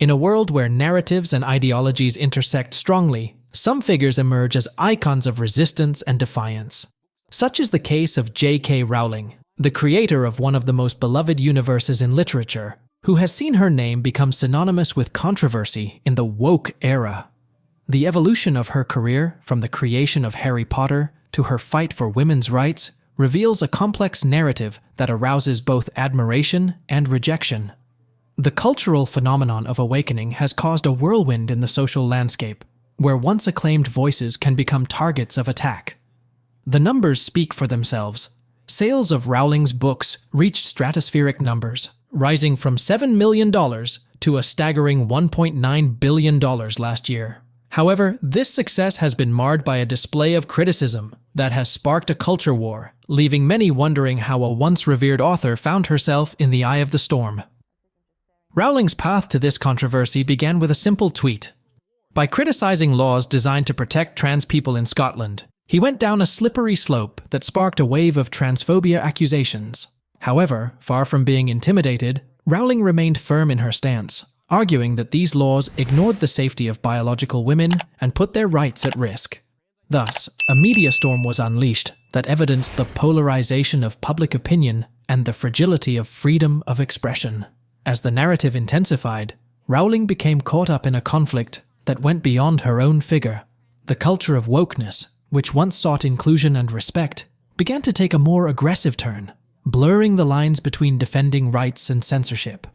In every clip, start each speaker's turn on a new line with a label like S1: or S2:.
S1: In a world where narratives and ideologies intersect strongly, some figures emerge as icons of resistance and defiance. Such is the case of J.K. Rowling, the creator of one of the most beloved universes in literature, who has seen her name become synonymous with controversy in the woke era. The evolution of her career, from the creation of Harry Potter to her fight for women's rights, reveals a complex narrative that arouses both admiration and rejection. The cultural phenomenon of awakening has caused a whirlwind in the social landscape, where once acclaimed voices can become targets of attack. The numbers speak for themselves. Sales of Rowling's books reached stratospheric numbers, rising from $7 million to a staggering $1.9 billion last year. However, this success has been marred by a display of criticism that has sparked a culture war, leaving many wondering how a once revered author found herself in the eye of the storm. Rowling's path to this controversy began with a simple tweet. By criticizing laws designed to protect trans people in Scotland, he went down a slippery slope that sparked a wave of transphobia accusations. However, far from being intimidated, Rowling remained firm in her stance, arguing that these laws ignored the safety of biological women and put their rights at risk. Thus, a media storm was unleashed that evidenced the polarization of public opinion and the fragility of freedom of expression. As the narrative intensified, Rowling became caught up in a conflict that went beyond her own figure. The culture of wokeness, which once sought inclusion and respect, began to take a more aggressive turn, blurring the lines between defending rights and censorship.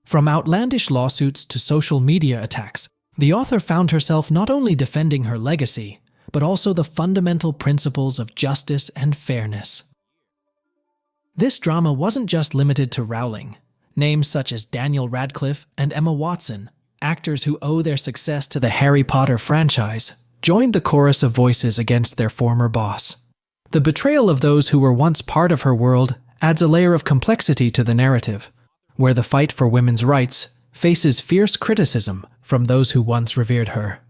S1: From outlandish lawsuits to social media attacks, the author found herself not only defending her legacy, but also the fundamental principles of justice and fairness. This drama wasn't just limited to Rowling. Names such as Daniel Radcliffe and Emma Watson, actors who owe their success to the Harry Potter franchise, joined the chorus of voices against their former boss. The betrayal of those who were once part of her world adds a layer of complexity to the narrative, where the fight for women's rights faces fierce criticism from those who once revered her.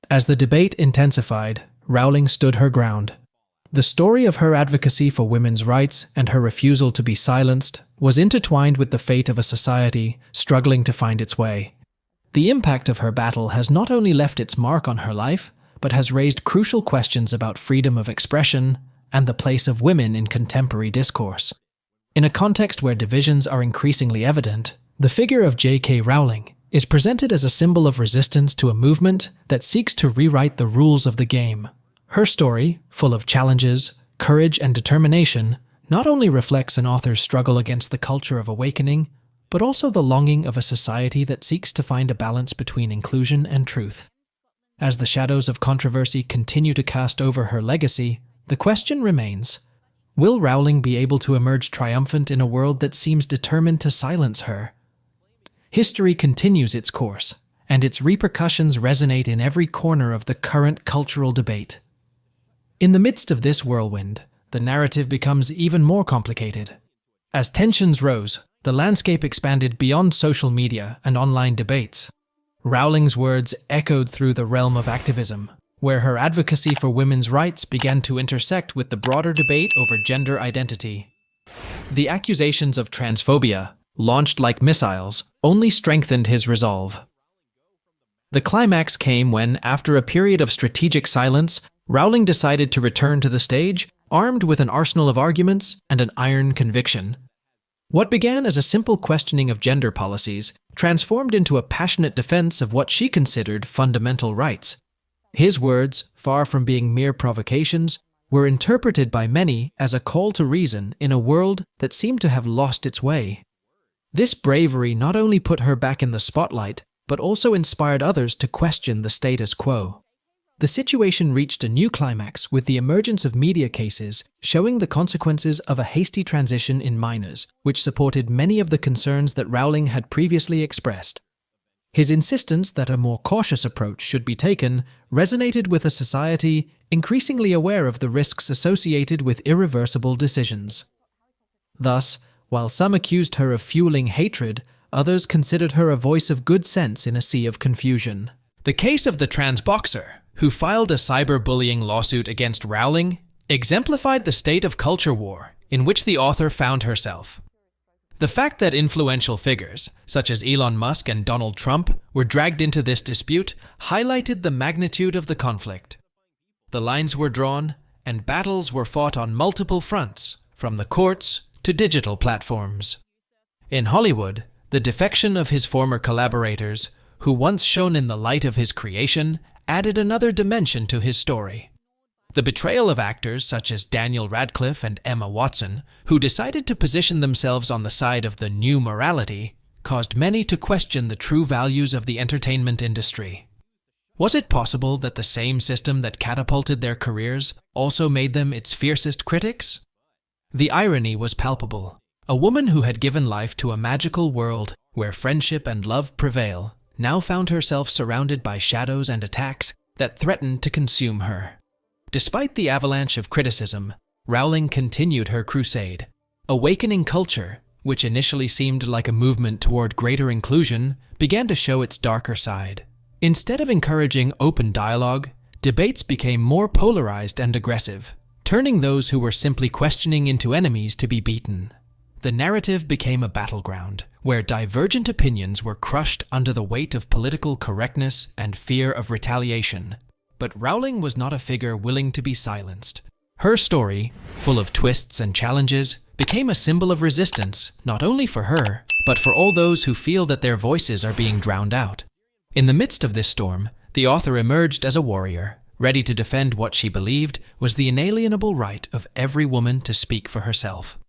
S1: As the debate intensified, Rowling stood her ground. The story of her advocacy for women's rights and her refusal to be silenced was intertwined with the fate of a society struggling to find its way. The impact of her battle has not only left its mark on her life, but has raised crucial questions about freedom of expression and the place of women in contemporary discourse. In a context where divisions are increasingly evident, the figure of J.K. Rowling is presented as a symbol of resistance to a movement that seeks to rewrite the rules of the game. Her story, full of challenges, courage, and determination, not only reflects an author's struggle against the culture of awakening, but also the longing of a society that seeks to find a balance between inclusion and truth. As the shadows of controversy continue to cast over her legacy, the question remains, will Rowling be able to emerge triumphant in a world that seems determined to silence her? History continues its course, and its repercussions resonate in every corner of the current cultural debate. In the midst of this whirlwind, the narrative becomes even more complicated. As tensions rose, the landscape expanded beyond social media and online debates. Rowling's words echoed through the realm of activism, where her advocacy for women's rights began to intersect with the broader debate over gender identity. The accusations of transphobia, launched like missiles, only strengthened his resolve. The climax came when, after a period of strategic silence, Rowling decided to return to the stage, armed with an arsenal of arguments and an iron conviction. What began as a simple questioning of gender policies transformed into a passionate defense of what she considered fundamental rights. His words, far from being mere provocations, were interpreted by many as a call to reason in a world that seemed to have lost its way. This bravery not only put her back in the spotlight, but also inspired others to question the status quo. The situation reached a new climax with the emergence of media cases showing the consequences of a hasty transition in minors, which supported many of the concerns that Rowling had previously expressed. His insistence that a more cautious approach should be taken resonated with a society increasingly aware of the risks associated with irreversible decisions. Thus, while some accused her of fueling hatred, others considered her a voice of good sense in a sea of confusion. The case of the trans boxer, who filed a cyberbullying lawsuit against Rowling, exemplified the state of culture war in which the author found herself. The fact that influential figures, such as Elon Musk and Donald Trump, were dragged into this dispute highlighted the magnitude of the conflict. The lines were drawn, and battles were fought on multiple fronts, from the courts to digital platforms. In Hollywood, the defection of his former collaborators, who once shone in the light of his creation, added another dimension to his story. The betrayal of actors such as Daniel Radcliffe and Emma Watson, who decided to position themselves on the side of the new morality, caused many to question the true values of the entertainment industry. Was it possible that the same system that catapulted their careers also made them its fiercest critics? The irony was palpable. A woman who had given life to a magical world where friendship and love prevail now found herself surrounded by shadows and attacks that threatened to consume her. Despite the avalanche of criticism, Rowling continued her crusade. Awakening culture, which initially seemed like a movement toward greater inclusion, began to show its darker side. Instead of encouraging open dialogue, debates became more polarized and aggressive, turning those who were simply questioning into enemies to be beaten. The narrative became a battleground, where divergent opinions were crushed under the weight of political correctness and fear of retaliation. But Rowling was not a figure willing to be silenced. Her story, full of twists and challenges, became a symbol of resistance, not only for her, but for all those who feel that their voices are being drowned out. In the midst of this storm, the author emerged as a warrior, ready to defend what she believed was the inalienable right of every woman to speak for herself.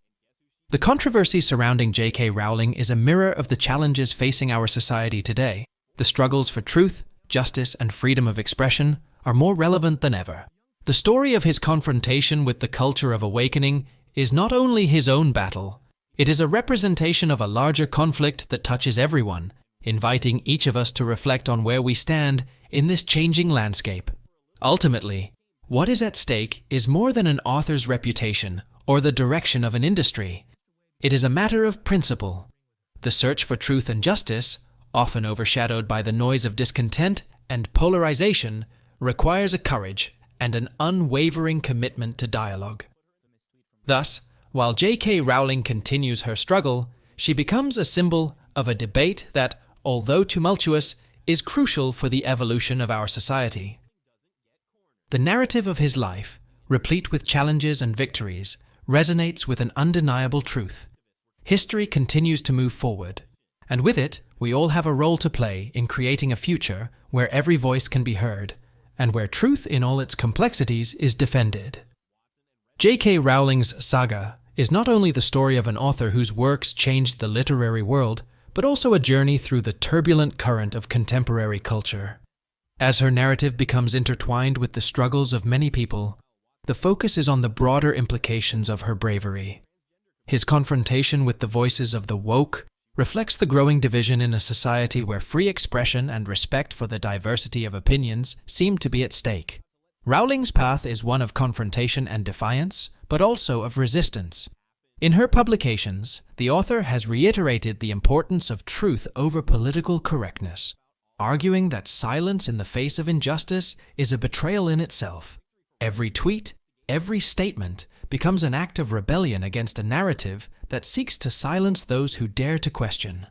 S1: The controversy surrounding J.K. Rowling is a mirror of the challenges facing our society today. The struggles for truth, justice, and freedom of expression are more relevant than ever. The story of his confrontation with the culture of awakening is not only his own battle, it is a representation of a larger conflict that touches everyone, inviting each of us to reflect on where we stand in this changing landscape. Ultimately, what is at stake is more than an author's reputation or the direction of an industry. It is a matter of principle. The search for truth and justice, often overshadowed by the noise of discontent and polarization, requires a courage and an unwavering commitment to dialogue. Thus, while J.K. Rowling continues her struggle, she becomes a symbol of a debate that, although tumultuous, is crucial for the evolution of our society. The narrative of his life, replete with challenges and victories, resonates with an undeniable truth. History continues to move forward, and with it, we all have a role to play in creating a future where every voice can be heard, and where truth in all its complexities is defended. J.K. Rowling's saga is not only the story of an author whose works changed the literary world, but also a journey through the turbulent current of contemporary culture. As her narrative becomes intertwined with the struggles of many people, the focus is on the broader implications of her bravery. His confrontation with the voices of the woke reflects the growing division in a society where free expression and respect for the diversity of opinions seem to be at stake. Rowling's path is one of confrontation and defiance, but also of resistance. In her publications, the author has reiterated the importance of truth over political correctness, arguing that silence in the face of injustice is a betrayal in itself. Every tweet, every statement becomes an act of rebellion against a narrative that seeks to silence those who dare to question.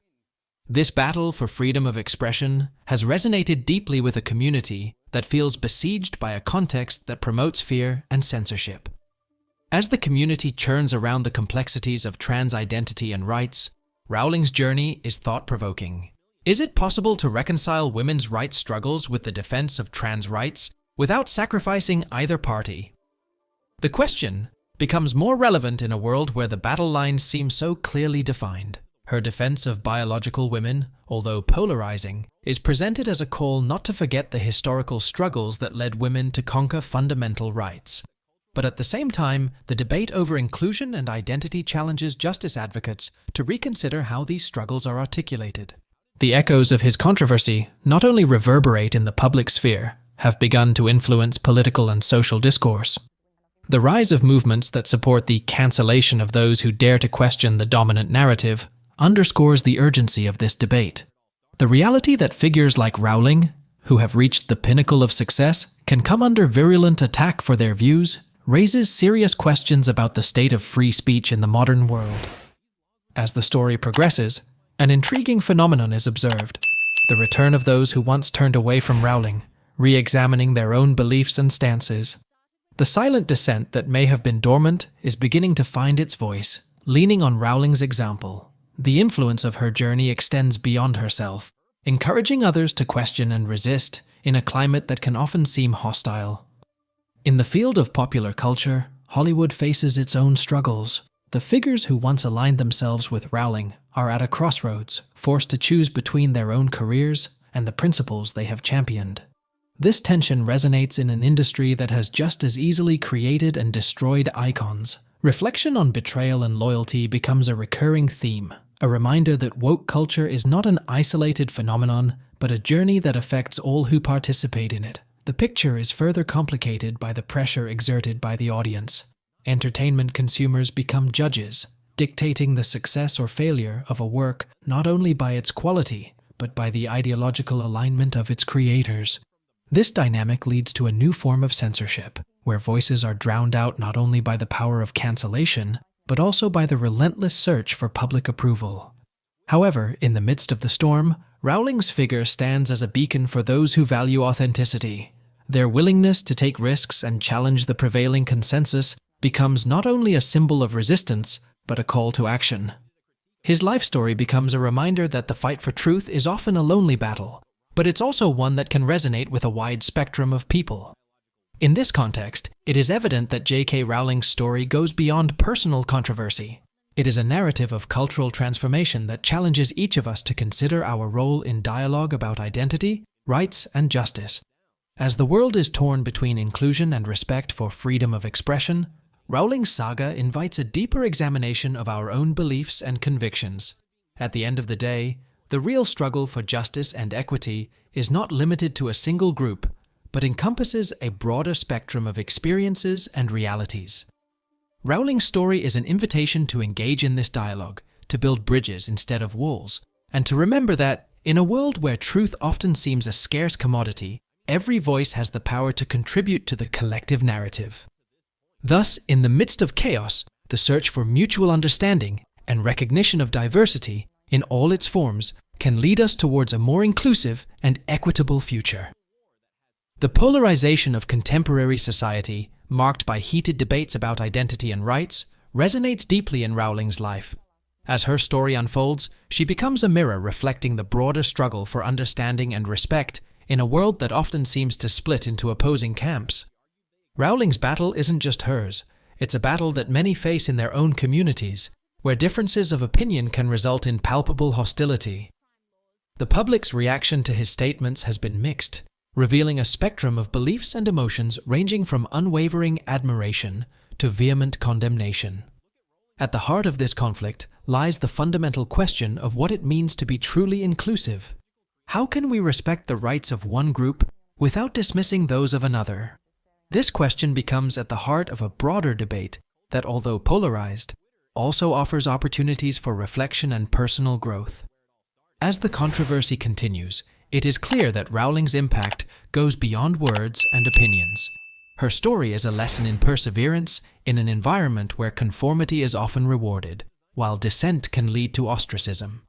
S1: This battle for freedom of expression has resonated deeply with a community that feels besieged by a context that promotes fear and censorship. As the community churns around the complexities of trans identity and rights, Rowling's journey is thought-provoking. Is it possible to reconcile women's rights struggles with the defense of trans rights without sacrificing either party? The question becomes more relevant in a world where the battle lines seem so clearly defined. Her defense of biological women, although polarizing, is presented as a call not to forget the historical struggles that led women to conquer fundamental rights. But at the same time, the debate over inclusion and identity challenges justice advocates to reconsider how these struggles are articulated. The echoes of his controversy not only reverberate in the public sphere, have begun to influence political and social discourse. The rise of movements that support the cancellation of those who dare to question the dominant narrative underscores the urgency of this debate. The reality that figures like Rowling, who have reached the pinnacle of success, can come under virulent attack for their views, raises serious questions about the state of free speech in the modern world. As the story progresses, an intriguing phenomenon is observed: the return of those who once turned away from Rowling, re-examining their own beliefs and stances. The silent dissent that may have been dormant is beginning to find its voice, leaning on Rowling's example. The influence of her journey extends beyond herself, encouraging others to question and resist in a climate that can often seem hostile. In the field of popular culture, Hollywood faces its own struggles. The figures who once aligned themselves with Rowling are at a crossroads, forced to choose between their own careers and the principles they have championed. This tension resonates in an industry that has just as easily created and destroyed icons. Reflection on betrayal and loyalty becomes a recurring theme, a reminder that woke culture is not an isolated phenomenon, but a journey that affects all who participate in it. The picture is further complicated by the pressure exerted by the audience. Entertainment consumers become judges, dictating the success or failure of a work not only by its quality, but by the ideological alignment of its creators. This dynamic leads to a new form of censorship, where voices are drowned out not only by the power of cancellation, but also by the relentless search for public approval. However, in the midst of the storm, Rowling's figure stands as a beacon for those who value authenticity. Their willingness to take risks and challenge the prevailing consensus becomes not only a symbol of resistance, but a call to action. His life story becomes a reminder that the fight for truth is often a lonely battle, but it's also one that can resonate with a wide spectrum of people. In this context, it is evident that J.K. Rowling's story goes beyond personal controversy. It is a narrative of cultural transformation that challenges each of us to consider our role in dialogue about identity, rights, and justice. As the world is torn between inclusion and respect for freedom of expression, Rowling's saga invites a deeper examination of our own beliefs and convictions. At the end of the day, the real struggle for justice and equity is not limited to a single group, but encompasses a broader spectrum of experiences and realities. Rowling's story is an invitation to engage in this dialogue, to build bridges instead of walls, and to remember that, in a world where truth often seems a scarce commodity, every voice has the power to contribute to the collective narrative. Thus, in the midst of chaos, the search for mutual understanding and recognition of diversity in all its forms can lead us towards a more inclusive and equitable future. The polarization of contemporary society, marked by heated debates about identity and rights, resonates deeply in Rowling's life. As her story unfolds, she becomes a mirror reflecting the broader struggle for understanding and respect in a world that often seems to split into opposing camps. Rowling's battle isn't just hers, it's a battle that many face in their own communities, where differences of opinion can result in palpable hostility. The public's reaction to his statements has been mixed, revealing a spectrum of beliefs and emotions ranging from unwavering admiration to vehement condemnation. At the heart of this conflict lies the fundamental question of what it means to be truly inclusive. How can we respect the rights of one group without dismissing those of another? This question becomes at the heart of a broader debate that, although polarized, also offers opportunities for reflection and personal growth. As the controversy continues, it is clear that Rowling's impact goes beyond words and opinions. Her story is a lesson in perseverance in an environment where conformity is often rewarded, while dissent can lead to ostracism.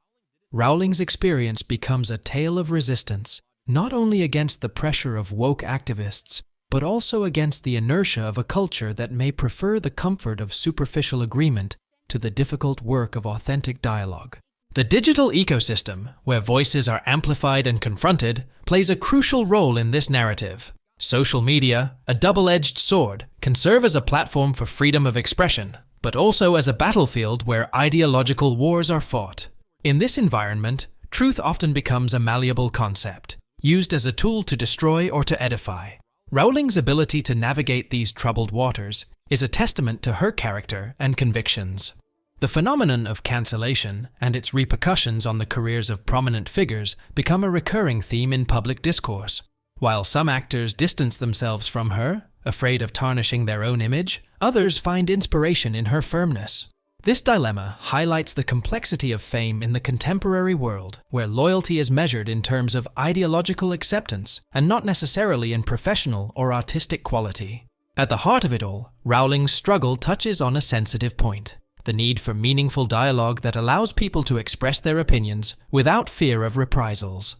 S1: Rowling's experience becomes a tale of resistance, not only against the pressure of woke activists, but also against the inertia of a culture that may prefer the comfort of superficial agreement to the difficult work of authentic dialogue. The digital ecosystem, where voices are amplified and confronted, plays a crucial role in this narrative. Social media, a double-edged sword, can serve as a platform for freedom of expression, but also as a battlefield where ideological wars are fought. In this environment, truth often becomes a malleable concept, used as a tool to destroy or to edify. Rowling's ability to navigate these troubled waters is a testament to her character and convictions. The phenomenon of cancellation and its repercussions on the careers of prominent figures become a recurring theme in public discourse. While some actors distance themselves from her, afraid of tarnishing their own image, others find inspiration in her firmness. This dilemma highlights the complexity of fame in the contemporary world, where loyalty is measured in terms of ideological acceptance and not necessarily in professional or artistic quality. At the heart of it all, Rowling's struggle touches on a sensitive point: the need for meaningful dialogue that allows people to express their opinions without fear of reprisals.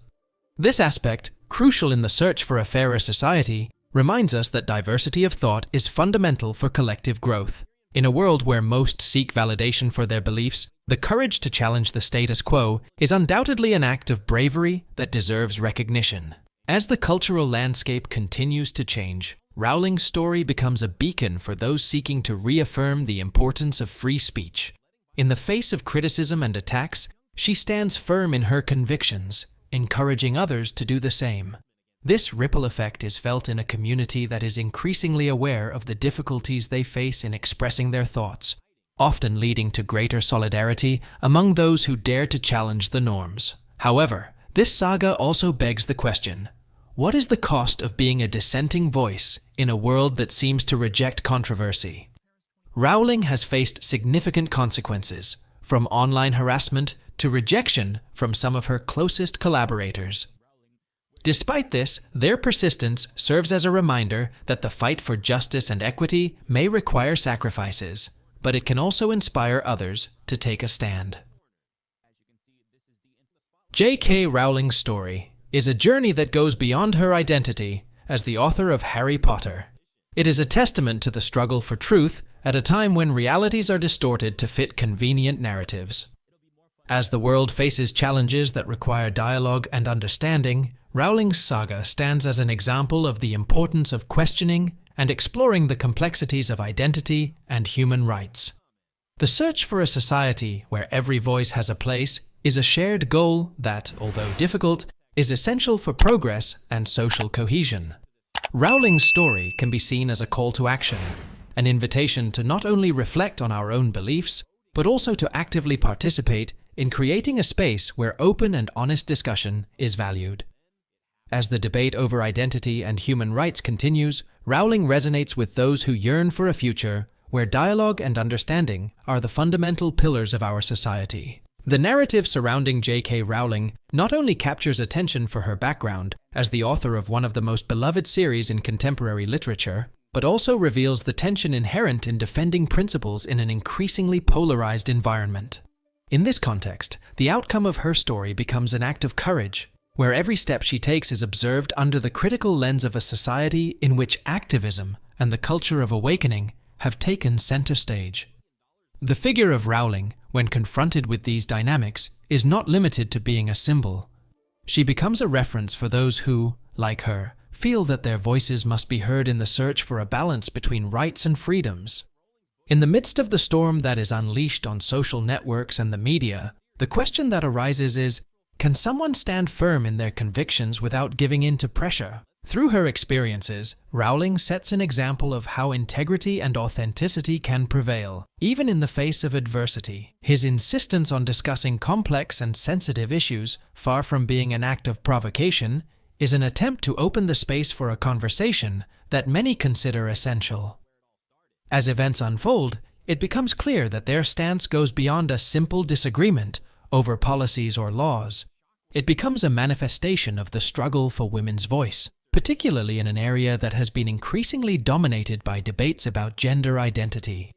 S1: This aspect, crucial in the search for a fairer society, reminds us that diversity of thought is fundamental for collective growth. In a world where most seek validation for their beliefs, the courage to challenge the status quo is undoubtedly an act of bravery that deserves recognition. As the cultural landscape continues to change, Rowling's story becomes a beacon for those seeking to reaffirm the importance of free speech. In the face of criticism and attacks, she stands firm in her convictions, encouraging others to do the same. This ripple effect is felt in a community that is increasingly aware of the difficulties they face in expressing their thoughts, often leading to greater solidarity among those who dare to challenge the norms. However, this saga also begs the question: what is the cost of being a dissenting voice in a world that seems to reject controversy? Rowling has faced significant consequences, from online harassment to rejection from some of her closest collaborators. Despite this, their persistence serves as a reminder that the fight for justice and equity may require sacrifices, but it can also inspire others to take a stand. J.K. Rowling's story is a journey that goes beyond her identity as the author of Harry Potter. It is a testament to the struggle for truth at a time when realities are distorted to fit convenient narratives. As the world faces challenges that require dialogue and understanding, Rowling's saga stands as an example of the importance of questioning and exploring the complexities of identity and human rights. The search for a society where every voice has a place is a shared goal that, although difficult, is essential for progress and social cohesion. Rowling's story can be seen as a call to action, an invitation to not only reflect on our own beliefs, but also to actively participate in creating a space where open and honest discussion is valued. As the debate over identity and human rights continues, Rowling resonates with those who yearn for a future where dialogue and understanding are the fundamental pillars of our society. The narrative surrounding J.K. Rowling not only captures attention for her background as the author of one of the most beloved series in contemporary literature, but also reveals the tension inherent in defending principles in an increasingly polarized environment. In this context, the outcome of her story becomes an act of courage, where every step she takes is observed under the critical lens of a society in which activism and the culture of awakening have taken center stage. The figure of Rowling, when confronted with these dynamics, is not limited to being a symbol. She becomes a reference for those who, like her, feel that their voices must be heard in the search for a balance between rights and freedoms. In the midst of the storm that is unleashed on social networks and the media, the question that arises is, can someone stand firm in their convictions without giving in to pressure? Through her experiences, Rowling sets an example of how integrity and authenticity can prevail, even in the face of adversity. His insistence on discussing complex and sensitive issues, far from being an act of provocation, is an attempt to open the space for a conversation that many consider essential. As events unfold, it becomes clear that their stance goes beyond a simple disagreement over policies or laws. It becomes a manifestation of the struggle for women's voice, particularly in an area that has been increasingly dominated by debates about gender identity.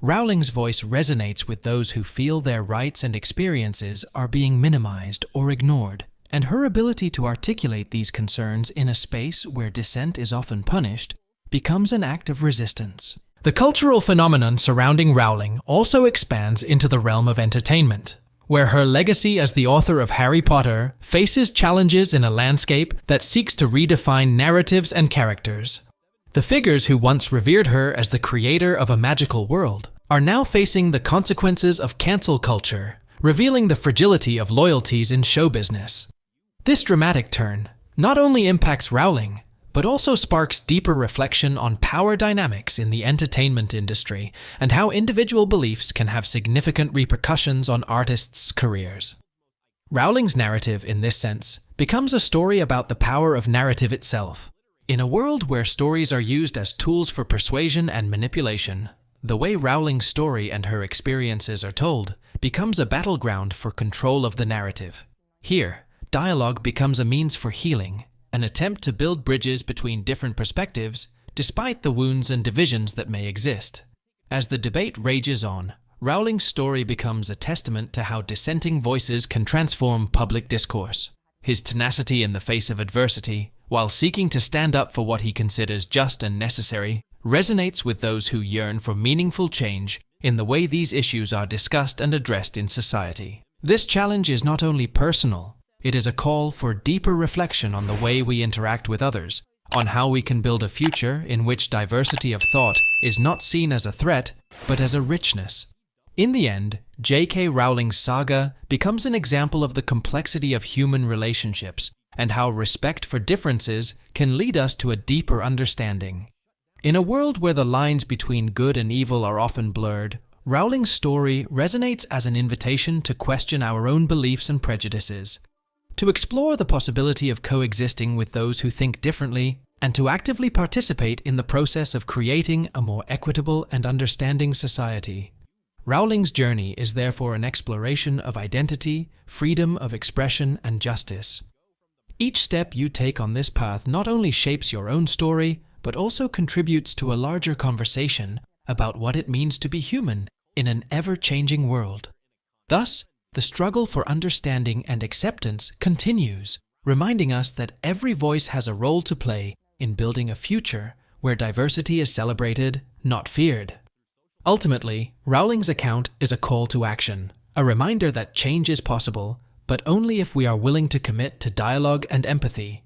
S1: Rowling's voice resonates with those who feel their rights and experiences are being minimized or ignored, and her ability to articulate these concerns in a space where dissent is often punished becomes an act of resistance. The cultural phenomenon surrounding Rowling also expands into the realm of entertainment, where her legacy as the author of Harry Potter faces challenges in a landscape that seeks to redefine narratives and characters. The figures who once revered her as the creator of a magical world are now facing the consequences of cancel culture, revealing the fragility of loyalties in show business. This dramatic turn not only impacts Rowling, but also sparks deeper reflection on power dynamics in the entertainment industry and how individual beliefs can have significant repercussions on artists' careers. Rowling's narrative, in this sense, becomes a story about the power of narrative itself. In a world where stories are used as tools for persuasion and manipulation, the way Rowling's story and her experiences are told becomes a battleground for control of the narrative. Here, dialogue becomes a means for healing, an attempt to build bridges between different perspectives, despite the wounds and divisions that may exist. As the debate rages on, Rowling's story becomes a testament to how dissenting voices can transform public discourse. His tenacity in the face of adversity, while seeking to stand up for what he considers just and necessary, resonates with those who yearn for meaningful change in the way these issues are discussed and addressed in society. This challenge is not only personal, it is a call for deeper reflection on the way we interact with others, on how we can build a future in which diversity of thought is not seen as a threat, but as a richness. In the end, J.K. Rowling's saga becomes an example of the complexity of human relationships and how respect for differences can lead us to a deeper understanding. In a world where the lines between good and evil are often blurred, Rowling's story resonates as an invitation to question our own beliefs and prejudices, to explore the possibility of coexisting with those who think differently, and to actively participate in the process of creating a more equitable and understanding society. Rowling's journey is therefore an exploration of identity, freedom of expression, and justice. Each step you take on this path not only shapes your own story, but also contributes to a larger conversation about what it means to be human in an ever-changing world. Thus, the struggle for understanding and acceptance continues, reminding us that every voice has a role to play in building a future where diversity is celebrated, not feared. Ultimately, Rowling's account is a call to action, a reminder that change is possible, but only if we are willing to commit to dialogue and empathy.